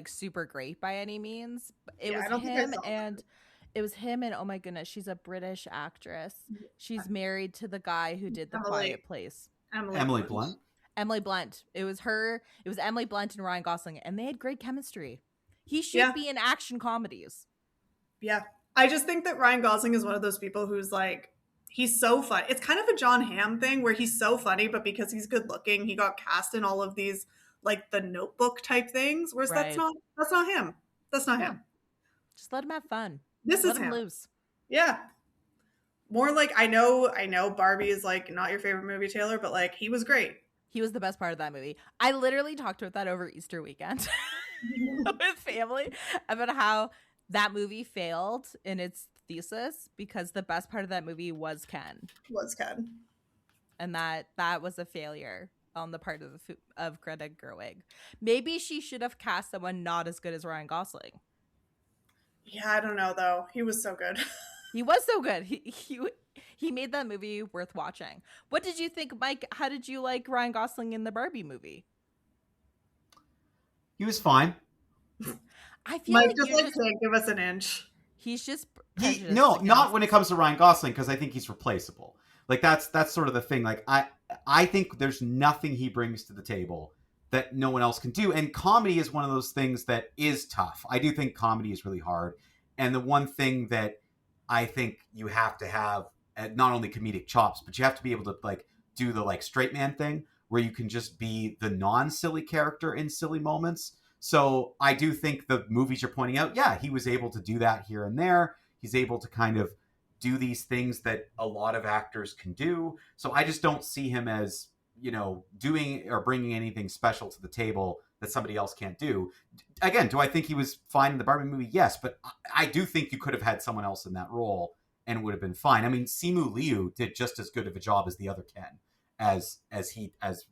super great by any means. It was him and oh my goodness, she's a British actress. She's married to the guy who did The Quiet Place. Emily Blunt. Emily Blunt. It was her. It was Emily Blunt and Ryan Gosling, and they had great chemistry. He should be in action comedies. Yeah. I just think that Ryan Gosling is one of those people who's he's so funny. It's kind of a John Hamm thing where he's so funny, but because he's good looking, he got cast in all of these the Notebook type things. Whereas that's not him. That's not him. Just let him have fun. Let him loose. Yeah. More I know Barbie is not your favorite movie, Taylor, but he was great. He was the best part of that movie. I literally talked about that over Easter weekend with family about how that movie failed in its thesis because the best part of that movie was Ken, Was Ken. and that was a failure on the part of Greta Gerwig. Maybe she should have cast someone not as good as Ryan Gosling. Yeah, I don't know though. He was so good. He was so good. He made that movie worth watching. What did you think, Mike? How did you like Ryan Gosling in the Barbie movie? He was fine. I feel Mike like just like can't give us an inch. he's just No, not when it comes to Ryan Gosling, because I think he's replaceable. Like that's sort of the thing. Like I think there's nothing he brings to the table that no one else can do. And comedy is one of those things that is tough. I do think comedy is really hard. And the one thing that I think you have to have not only comedic chops, but you have to be able to like do the like straight man thing where you can just be the non-silly character in silly moments. So I do think the movies you're pointing out, yeah, he was able to do that here and there. He's able to kind of do these things that a lot of actors can do. So I just don't see him as, doing or bringing anything special to the table that somebody else can't do. Again, do I think he was fine in the Barbie movie? Yes, but I do think you could have had someone else in that role and it would have been fine. I mean, Simu Liu did just as good of a job as the other Ken as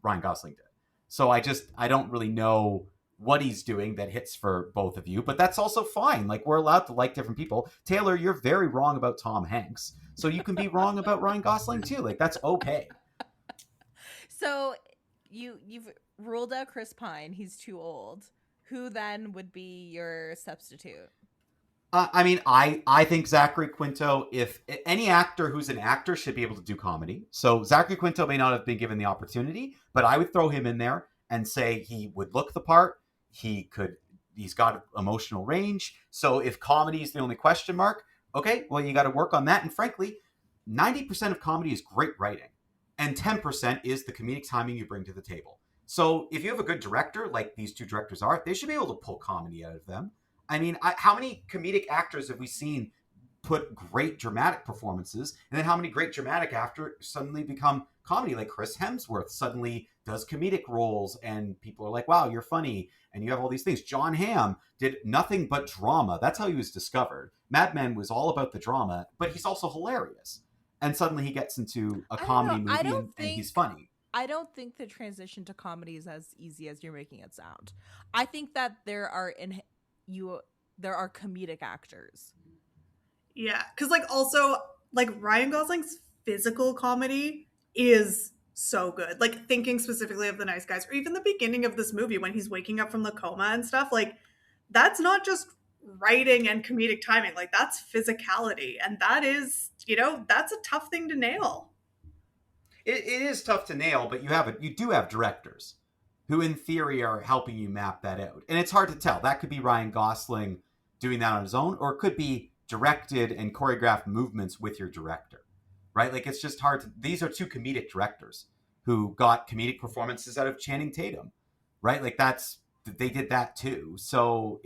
Ryan Gosling did. So I don't really know what he's doing that hits for both of you, but that's also fine. Like, we're allowed to like different people. Taylor, you're very wrong about Tom Hanks, so you can be wrong about Ryan Gosling too. Like, that's okay. So you've ruled out Chris Pine. He's too old. Who then would be your substitute? I mean, I think Zachary Quinto, if any actor who's an actor should be able to do comedy. So Zachary Quinto may not have been given the opportunity, but I would throw him in there and say he would look the part. He's got emotional range. So if comedy is the only question mark, okay, well, you got to work on that. And frankly, 90% of comedy is great writing and 10% is the comedic timing you bring to the table. So if you have a good director, like these two directors are, they should be able to pull comedy out of them. I mean, how many comedic actors have we seen put great dramatic performances, and then how many great dramatic actors suddenly become comedy? Like Chris Hemsworth suddenly does comedic roles, and people are like, wow, you're funny, and you have all these things. Jon Hamm did nothing but drama. That's how he was discovered. Mad Men was all about the drama, but he's also hilarious. And suddenly he gets into a comedy movie, and he's funny. I don't think the transition to comedy is as easy as you're making it sound. I think that there are comedic actors. Yeah, because also Ryan Gosling's physical comedy is so good. Like, thinking specifically of The Nice Guys, or even the beginning of this movie when he's waking up from the coma and stuff, like, that's not just writing and comedic timing. Like, that's physicality, and that is, that's a tough thing to nail. It is tough to nail, but you do have directors who in theory are helping you map that out. And it's hard to tell. That could be Ryan Gosling doing that on his own, or it could be directed and choreographed movements with your director, right? Like, it's just hard to, these are two comedic directors who got comedic performances out of Channing Tatum, right? Like, they did that too. So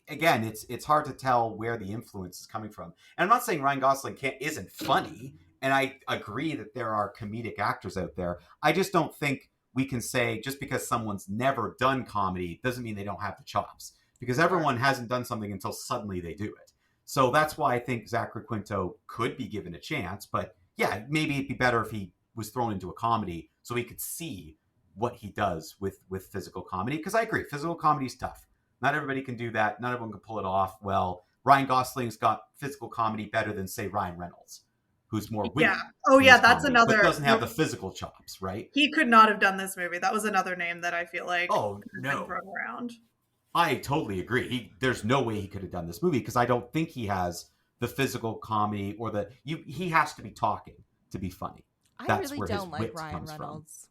again, it's hard to tell where the influence is coming from. And I'm not saying Ryan Gosling isn't funny, and I agree that there are comedic actors out there. I just don't think we can say just because someone's never done comedy doesn't mean they don't have the chops, because everyone hasn't done something until suddenly they do it. So that's why I think Zachary Quinto could be given a chance. But yeah, maybe it'd be better if he was thrown into a comedy so we could see what he does with physical comedy. Because I agree, physical comedy is tough. Not everybody can do that. Not everyone can pull it off. Well, Ryan Gosling's got physical comedy better than, say, Ryan Reynolds, who's more witty. Yeah. Oh, yeah, that's comedy, another. But doesn't have the physical chops, right? He could not have done this movie. That was another name that I feel like has been thrown around. I totally agree. There's no way he could have done this movie, because I don't think he has the physical comedy or he has to be talking to be funny. That's really don't like Ryan Reynolds.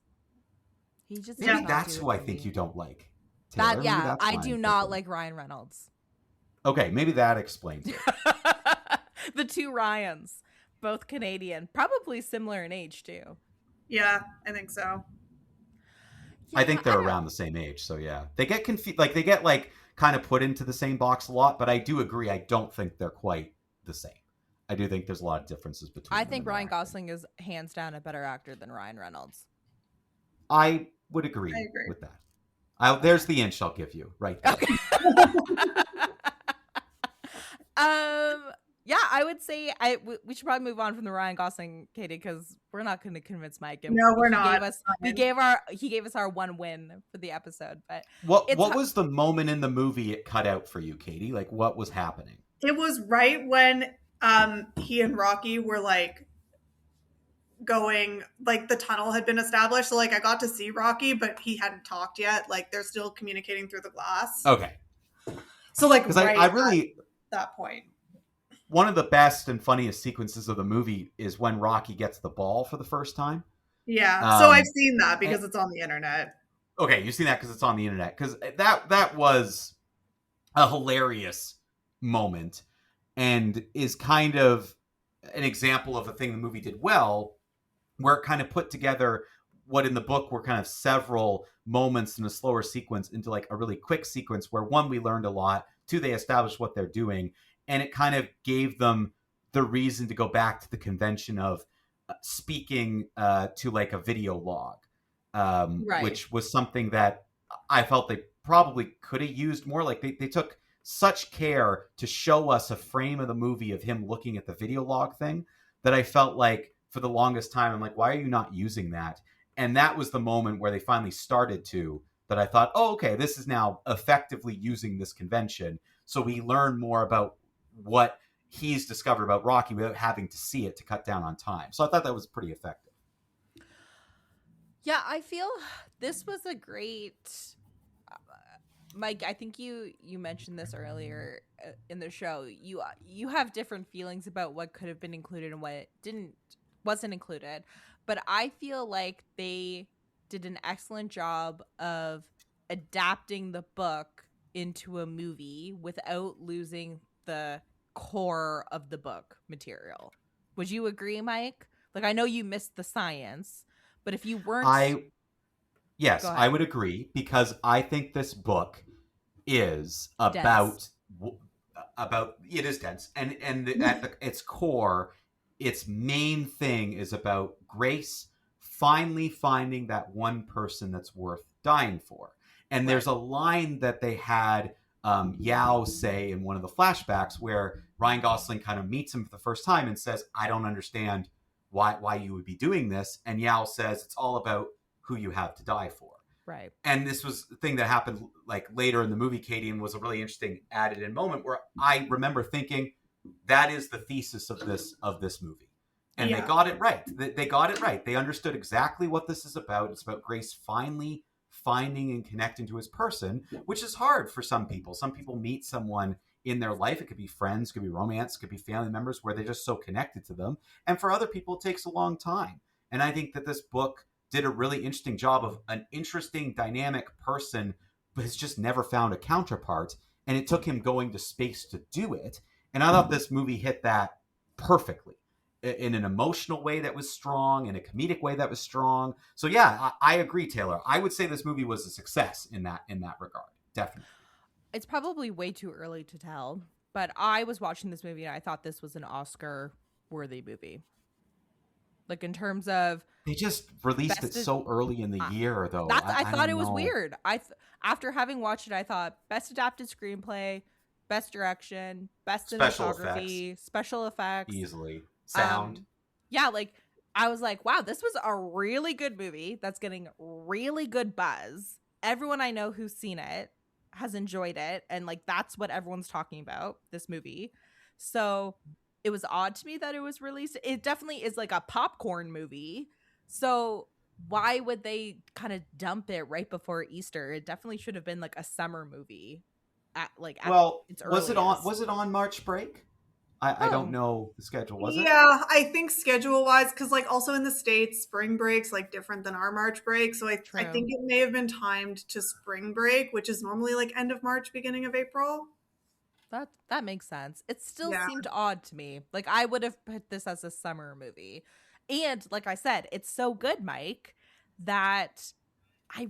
He just maybe that's who I think you don't like. Taylor. I do not like Ryan Reynolds. Okay, maybe that explains it. The two Ryans, both Canadian, probably similar in age too. Yeah, I think so. Yeah, I think they're around the same age, so yeah. They get confused, like they get kind of put into the same box a lot, but I do agree, I don't think they're quite the same. I do think there's a lot of differences between them. I think Ryan Gosling is hands down a better actor than Ryan Reynolds. I would agree with that. There's the inch I'll give you right there. Okay. Yeah, I would say we should probably move on from the Ryan Gosling, Katie, because we're not going to convince Mike. And No, we're he not. gave us Fine. he gave us our one win for the episode. But it's What was the moment in the movie it cut out for you, Katie? Like, what was happening? It was right when he and Rocky were like going, like the tunnel had been established. So like I got to see Rocky, but he hadn't talked yet. Like they're still communicating through the glass. Okay, So like because right I at really, that point. one of the best and funniest sequences of the movie is when Rocky gets the ball for the first time. Yeah. So I've Um, seen that and, because it's on the internet. okay, you've seen that because it's on the internet. Because that was a hilarious moment, and is kind of an example of a thing the movie did well, where it kind of put together what in the book were kind of several moments in a slower sequence into like a really quick sequence where, one, we learned a lot, two, they established what they're doing, and it kind of gave them the reason to go back to the convention of speaking to like a video log, right. which was something that I felt they probably could have used more. Like they took such care to show us a frame of the movie of him looking at the video log thing that I felt like for the longest time, I'm like, why are you not using that? And that was the moment where they finally started to, that I thought, oh, okay, this is now effectively using this convention. So we learn more about what he's discovered about Rocky without having to see it to cut down on time. So I thought that was pretty effective. Yeah, I feel this was a great Mike, I think you mentioned this earlier in the show. You have different feelings about what could have been included and what didn't wasn't included, but I feel like they did an excellent job of adapting the book into a movie without losing the core of the book material. Would you agree, Mike? Like I know you missed the science, but if you weren't I go Yes, I ahead. would agree, because I think this book is Dense. about it is dense, and at its core, its main thing is about Grace finally finding that one person that's worth dying for. And Right. there's a line that they had Yao say in one of the flashbacks where Ryan Gosling kind of meets him for the first time and says, "I don't understand why you would be doing this," and Yao says, "It's all about who you have to die for." Right. And this was the thing that happened like later in the movie, Katie, and was a really interesting added in moment where I remember thinking that is the thesis of this movie. And they Yeah. got it right. They got it right. They understood exactly what this is about. It's about Grace finally finding and connecting to his person, which is hard for some people. Some people meet someone in their life. It could be friends, it could be romance, it could be family members where they're just so connected to them. And for other people, it takes a long time. And I think that this book did a really interesting job of an interesting, dynamic person who has just never found a counterpart. And it took him going to space to do it. And I thought this movie hit that perfectly in an emotional way that was strong, in a comedic way that was strong. So yeah, I agree, Taylor. I would say this movie was a success in that regard. Definitely. It's probably way too early to tell, but I was watching this movie and I thought this was an Oscar worthy movie. Like in terms of They just released it best so early in the uh, year, though. that's I I thought don't it was know. weird. After having watched it, I thought best adapted screenplay, best direction, best Special effects, cinematography, special effects. easily. Sound. Um yeah, like I was like, wow, this was a really good movie that's getting really good buzz. Everyone I know who's seen it has enjoyed it, and like that's what everyone's talking about, this movie. So it was odd to me that it was released. It definitely is like a popcorn movie. So why would they kind of dump it right before Easter? It definitely should have been like a summer movie at Well, its was earliest. it on March break? I don't Oh, know the schedule. Was it? Yeah, I think schedule wise, because like also in the States, spring break's like different than our March break. So I true. think it may have been timed to spring break, which is normally like end of March, beginning of April. That makes sense. It still Yeah. seemed odd to me. Like I would have put this as a summer movie. And like I said, it's so good, Mike, that I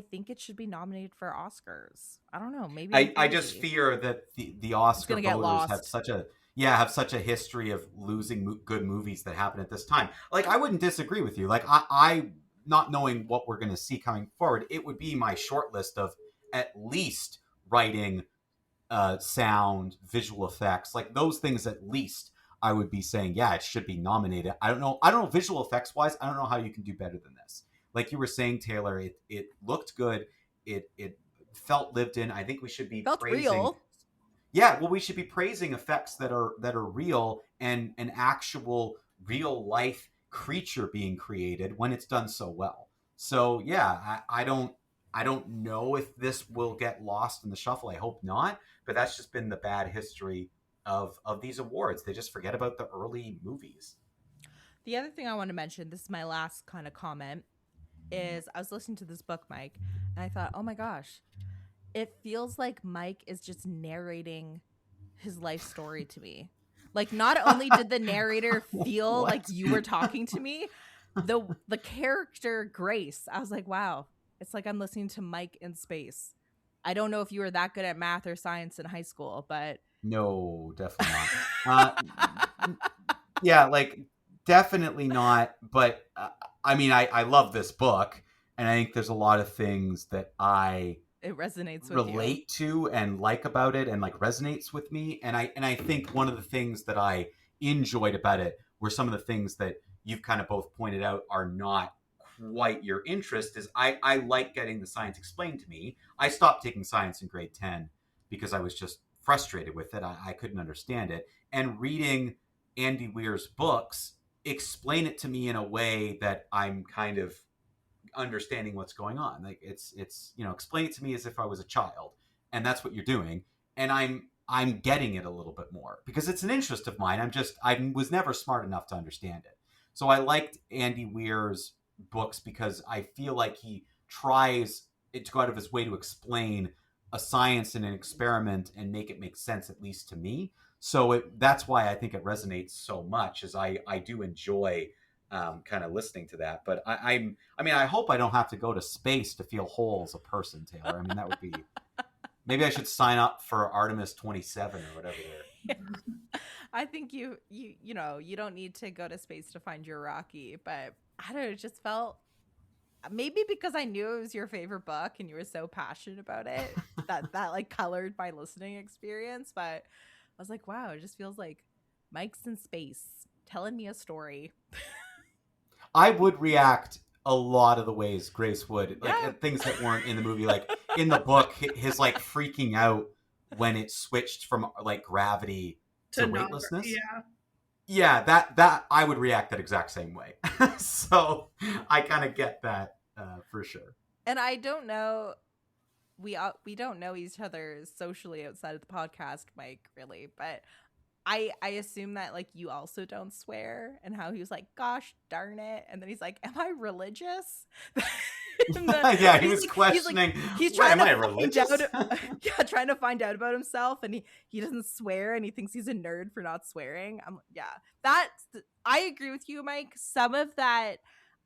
think it should be nominated for Oscars. I don't know, maybe I'm I just crazy. fear that the It's Oscar going to get voters lost. have such a history of losing good movies that happen at this time. Like I wouldn't disagree with you. Like I not knowing what we're going to see coming forward, it would be my short list of at least writing sound, visual effects, like those things at least I would be saying, yeah, it should be nominated. I don't know visual effects wise, I don't know how you can do better than this. Like you were saying, Taylor, it looked good. It felt lived in. I think we should be Felt praising. real. Yeah, well, we should be praising effects that are real and an actual real life creature being created when it's done so well. So yeah, I don't know if this will get lost in the shuffle. I hope not, but that's just been the bad history of these awards. They just forget about the early movies. The other thing I want to mention, this is my last kind of comment, is I was listening to this book, Mike, and I thought, oh my gosh, it feels like Mike is just narrating his life story to me. Like, not only did the narrator feel like What? you were talking to me, the character Grace, I was like, wow, it's like I'm listening to Mike in space. I don't know if you were that good at math or science in high school, but No, definitely not. Yeah, like definitely not. But I mean, I love this book, and I think there's a lot of things that I it resonates with you. relate to and like about it, and like resonates with me. And I think one of the things that I enjoyed about it were some of the things that you've kind of both pointed out are not quite your interest. Is I like getting the science explained to me. I stopped taking science in grade 10 because I was just frustrated with it. I couldn't understand it. And reading Andy Weir's books explain it to me in a way that I'm kind of understanding what's going on. Like it's explain it to me as if I was a child, and that's what you're doing. And I'm getting it a little bit more because it's an interest of mine. I was never smart enough to understand it. So I liked Andy Weir's books because I feel like he tries to go out of his way to explain a science and an experiment and make it make sense, at least to me. So that's why I think it resonates so much, is I do enjoy kind of listening to that. But I hope I don't have to go to space to feel whole as a person, Taylor. I mean, that would be, maybe I should sign up for Artemis 27 or whatever they're. I think you don't need to go to space to find your Rocky, but I don't know, it just felt, maybe because I knew it was your favorite book and you were so passionate about it, that like colored my listening experience. But I was like, wow, it just feels like Mike's in space telling me a story. I would react a lot of the ways Grace would, like Yeah. things that weren't in the movie. Like in the book, his like freaking out when it switched from like gravity to weightlessness. Yeah, that I would react that exact same way. So I kind of get that for sure. And I don't know, we don't know each other socially outside of the podcast, Mike, really, but I assume that like you also don't swear, and how he was like, gosh darn it, and then he's like, am I religious? Yeah, he was questioning, he's trying to am I find religious? out, yeah, trying to find out about himself, and he doesn't swear, and he thinks he's a nerd for not swearing. I agree with you, Mike. Some of that,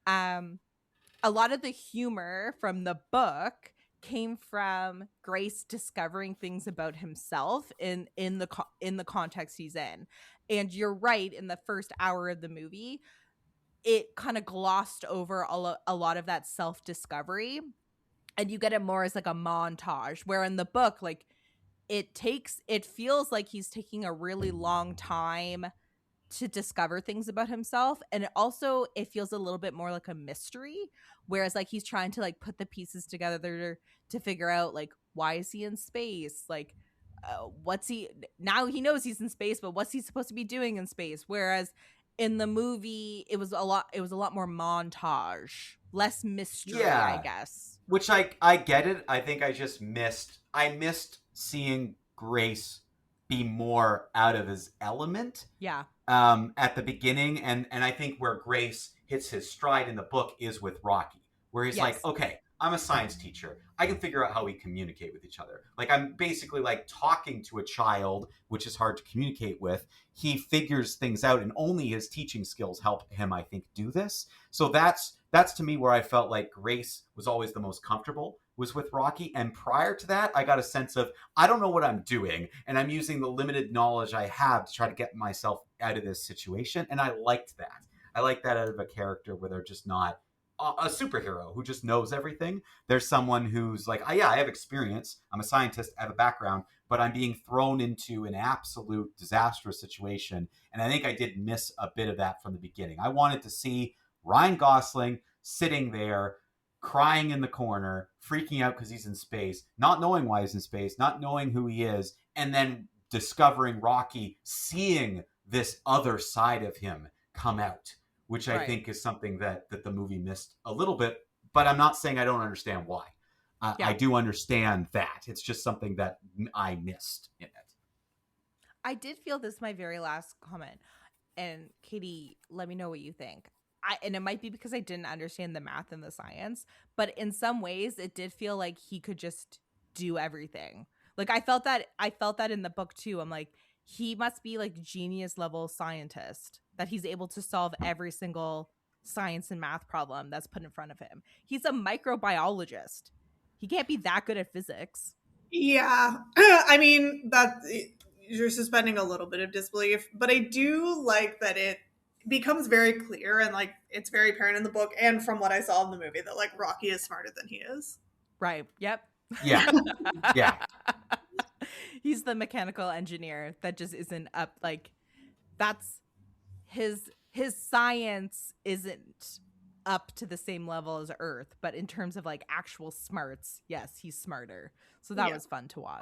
a lot of the humor from the book came from Grace discovering things about himself in the context he's in. And you're right, in the first hour of the movie, it kind of glossed over a lot of that self-discovery, and you get it more as like a montage, where in the book, like, it feels like he's taking a really long time to discover things about himself, and it feels a little bit more like a mystery, whereas like he's trying to like put the pieces together to figure out like, why is he in space, like what's he, now he knows he's in space, but what's he supposed to be doing in space, whereas in the movie it was a lot more montage, less mystery. Yeah, I guess, which I get it. I think I missed seeing Grace be more out of his element yeah, at the beginning, and I think where Grace hits his stride in the book is with Rocky, where he's yes, like, okay, I'm a science teacher, I can figure out how we communicate with each other. Like, I'm basically like talking to a child, which is hard to communicate with. He figures things out, and only his teaching skills help him, I think, do this. So that's to me where I felt like Grace was always the most comfortable, was with Rocky. And prior to that, I got a sense of, I don't know what I'm doing, and I'm using the limited knowledge I have to try to get myself out of this situation. And I liked that. I like that out of a character where they're just not a superhero who just knows everything. There's someone who's like, oh, yeah, I have experience, I'm a scientist, I have a background, but I'm being thrown into an absolute disastrous situation. And I think I did miss a bit of that from the beginning. I wanted to see Ryan Gosling sitting there crying in the corner, freaking out because he's in space, not knowing why he's in space, not knowing who he is, and then discovering Rocky, seeing this other side of him come out, which I think is something that the movie missed a little bit. But I'm not saying I don't understand why. I do understand that. It's just something that I missed in it. I did feel this my very last comment. And Katie, let me know what you think. And it might be because I didn't understand the math and the science, but in some ways it did feel like he could just do everything. Like I felt that in the book too. I'm like, he must be like genius level scientist that he's able to solve every single science and math problem that's put in front of him. He's a microbiologist. He can't be that good at physics. Yeah. I mean, that you're suspending a little bit of disbelief, but I do like that it becomes very clear and like it's very apparent in the book and from what I saw in the movie that like Rocky is smarter than he is. Right. Yep. Yeah. Yeah. He's the mechanical engineer that just isn't up, like that's his science isn't up to the same level as Earth, but in terms of like actual smarts, yes, he's smarter. So that was fun to watch.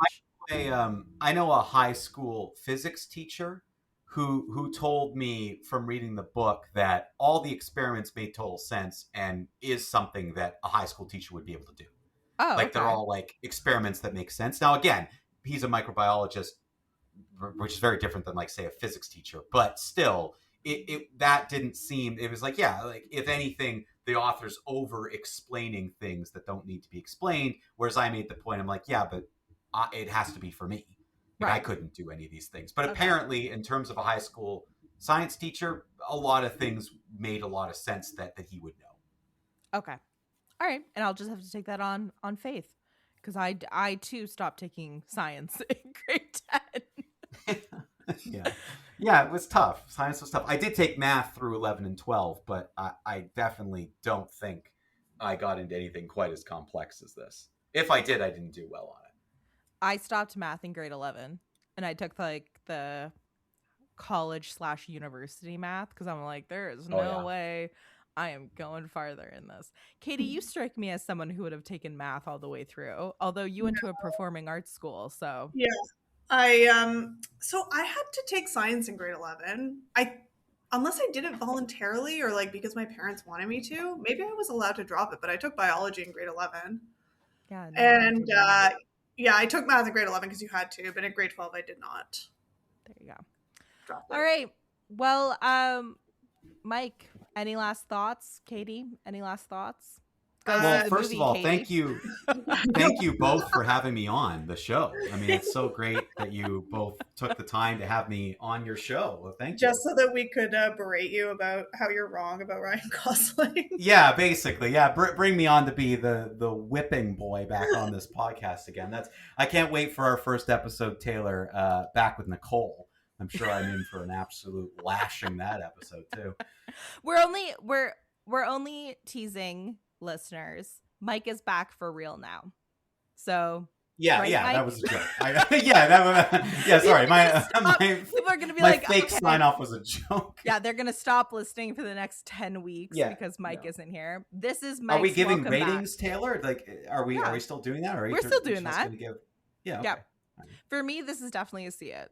I know a high school physics teacher who told me from reading the book that all the experiments made total sense and is something that a high school teacher would be able to do. Oh, like okay. They're all like experiments that make sense. Now, again, he's a microbiologist, which is very different than like say a physics teacher, but still, that didn't seem. It was like, yeah, like if anything, the author's over explaining things that don't need to be explained. Whereas I made the point, I'm like, yeah, but it has to be for me. Like, right. I couldn't do any of these things. But apparently, in terms of a high school science teacher, a lot of things made a lot of sense that he would know. Okay. All right. And I'll just have to take that on faith because I too stopped taking science in grade 10. Yeah, it was tough. Science was tough. I did take math through 11 and 12, but I definitely don't think I got into anything quite as complex as this. If I did, I didn't do well on it. I stopped math in grade 11 and I took like the college/university math because I'm like, there is no way I am going farther in this. Katie, you strike me as someone who would have taken math all the way through, although you went to a performing arts school. So yeah, I so I had to take science in grade 11. Unless I did it voluntarily or like because my parents wanted me to, maybe I was allowed to drop it, but I took biology in grade 11. Yeah, no, and I took math in grade 11 because you had to, but in grade 12 I did not. There you go. All right. Well, Mike, any last thoughts? Katie, any last thoughts? Well, first of all, Katie. Thank you both for having me on the show. I mean, it's so great that you both took the time to have me on your show. Well, thank you. Just so that we could berate you about how you're wrong about Ryan Gosling. Yeah, basically. Yeah, bring me on to be the whipping boy back on this podcast again. I can't wait for our first episode, Taylor, back with Nicole. I'm sure I'm in for an absolute lashing that episode too. We're only teasing listeners. Mike is back for real now. So yeah, that was a joke. Sorry, people are gonna be like, fake sign off was a joke. Yeah, they're gonna stop listening for the next 10 weeks because Mike isn't here. This is Mike's. Are we giving ratings, back. Taylor? Like, are we still doing that? Or we're still doing that. Okay. Yeah. For me, this is definitely a see it,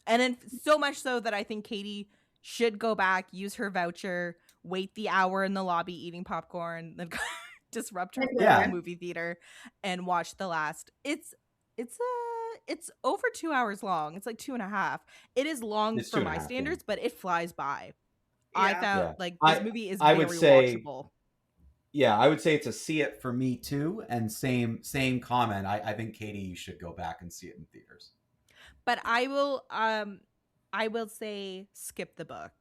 and then so much so that I think Katie should go back, use her voucher, wait the hour in the lobby eating popcorn, then disrupt her movie theater and watch the last. It's over 2 hours long. It's like 2.5. It is long for my standards, but it flies by. Yeah. I found this movie is very watchable. Yeah, I would say it's a see it for me too. And same comment. I think Katie, you should go back and see it in theaters. But I will say skip the book.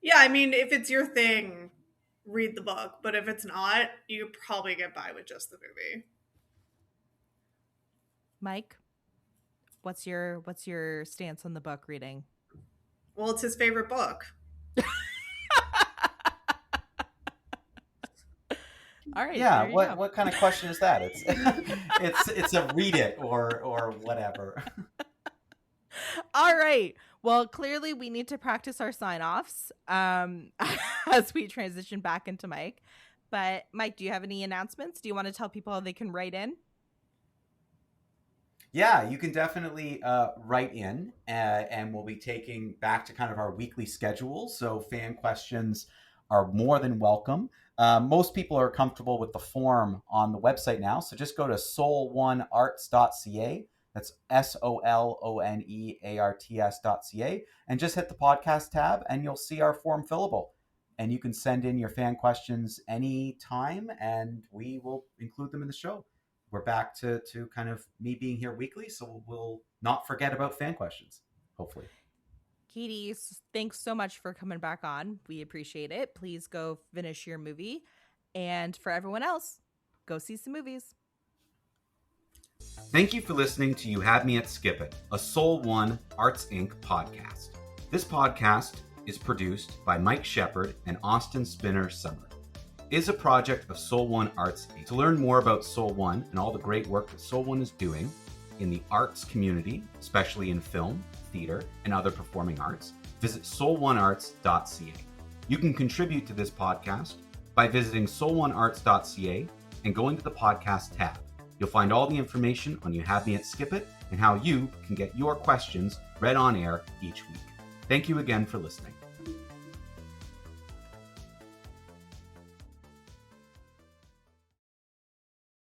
Yeah, I mean, if it's your thing, read the book. But if it's not, you could probably get by with just the movie. Mike, what's your stance on the book reading? Well, it's his favorite book. All right. Yeah, there you go. what kind of question is that? It's it's a read it or whatever. All right. Well, clearly we need to practice our sign-offs as we transition back into Mike. But Mike, do you have any announcements? Do you want to tell people how they can write in? Yeah, you can definitely write in, and we'll be taking back to kind of our weekly schedule. So fan questions are more than welcome. Most people are comfortable with the form on the website now, so just go to soul1arts.ca. That's SOLONEARTS.ca, and just hit the podcast tab, and you'll see our form fillable. And you can send in your fan questions anytime, and we will include them in the show. We're back to kind of me being here weekly, so we'll not forget about fan questions, hopefully. Katie, thanks so much for coming back on. We appreciate it. Please go finish your movie. And for everyone else, go see some movies. Thank you for listening to You Had Me at Skip It, a Soul One Arts Inc. podcast. This podcast is produced by Mike Shepard and Austin Spinner Summer. It is a project of Soul One Arts Inc. To learn more about Soul One and all the great work that Soul One is doing in the arts community, especially in film, theater, and other performing arts, visit soul1arts.ca. You can contribute to this podcast by visiting soul1arts.ca and going to the podcast tab. You'll find all the information on You Had Me at Skip It and how you can get your questions read on air each week. Thank you again for listening.